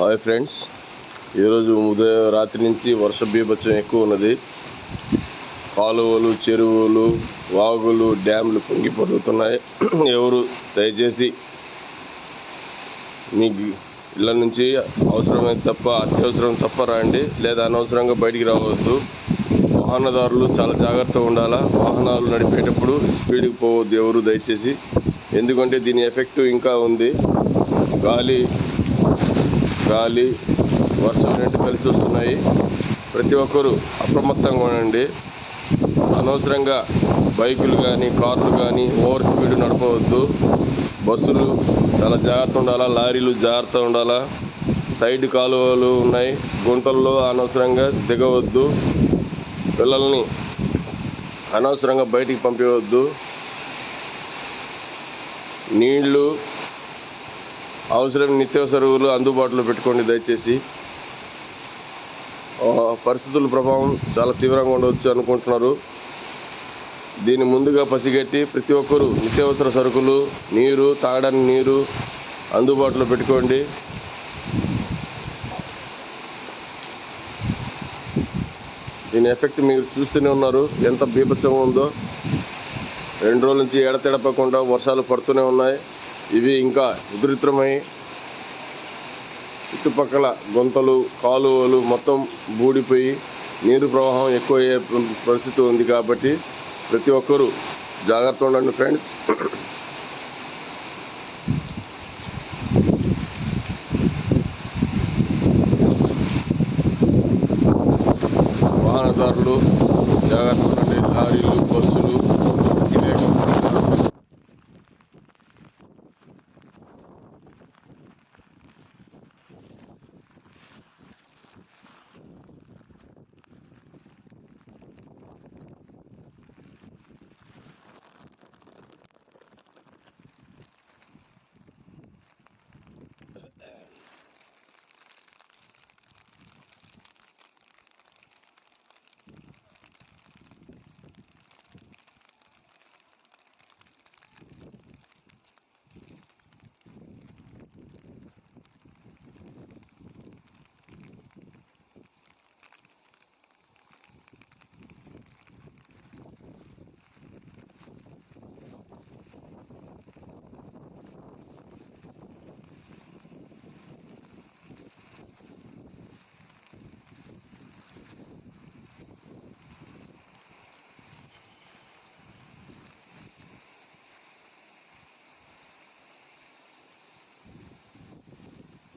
Hi friends, ఈరోజు ఉదయం రాత్రి నుంచి వర్ష బీభత్సం ఎక్కువ ఉన్నది. కాలువలు, చెరువులు, వాగులు, డ్యాములు పొంగి పొరుగుతున్నాయి. ఎవరు దయచేసి మీ ఇళ్ళ నుంచి అవసరమైన తప్ప అత్యవసరం తప్ప రండి, లేదా అనవసరంగా బయటికి రావద్దు. వాహనదారులు చాలా జాగ్రత్తగా ఉండాలా. వాహనాలు నడిపేటప్పుడు స్పీడ్కి పోవద్దు ఎవరు దయచేసి, ఎందుకంటే దీని ఎఫెక్ట్ ఇంకా ఉంది. గాలి వర్షం రెండు కలిసి వస్తున్నాయి. ప్రతి ఒక్కరూ అప్రమత్తంగా ఉండండి. అనవసరంగా బైకులు కానీ కార్లు కానీ ఓవర్ స్పీడ్ నడపవద్దు. బస్సులు చాలా జాగ్రత్త ఉండాలా. లారీలు జాగ్రత్తగా ఉండాలా. సైడ్ కాలువలు ఉన్నాయి, గుంటల్లో అనవసరంగా దిగవద్దు. పిల్లల్ని అనవసరంగా బయటికి పంపించవద్దు. నీళ్లు, అవసరం నిత్యావసరాలు అందుబాటులో పెట్టుకోండి దయచేసి. పరిస్థితుల ప్రభావం చాలా తీవ్రంగా ఉండవచ్చు అనుకుంటున్నారు. దీన్ని ముందుగా పసిగట్టి ప్రతి ఒక్కరూ నిత్యావసర సరుకులు, నీరు, తాగడానికి నీరు అందుబాటులో పెట్టుకోండి. దీని ఎఫెక్ట్ మీరు చూస్తూనే ఉన్నారు, ఎంత బీభత్సంగా ఉందో. 2 రోజుల నుంచి ఎడతెడపకుండా వర్షాలు పడుతూనే ఉన్నాయి. ఇవి ఇంకా ఉధృతమై చుట్టుపక్కల గుంతలు, కాలువలు మొత్తం బూడిపోయి నీరు ప్రవాహం ఎక్కువయ్యే పరిస్థితి ఉంది. కాబట్టి ప్రతి ఒక్కరూ జాగ్రత్త ఉండండి ఫ్రెండ్స్. వాహనదారులు జాగ్రత్త ఉండండి. లారీలు, బస్సులు అతివేగం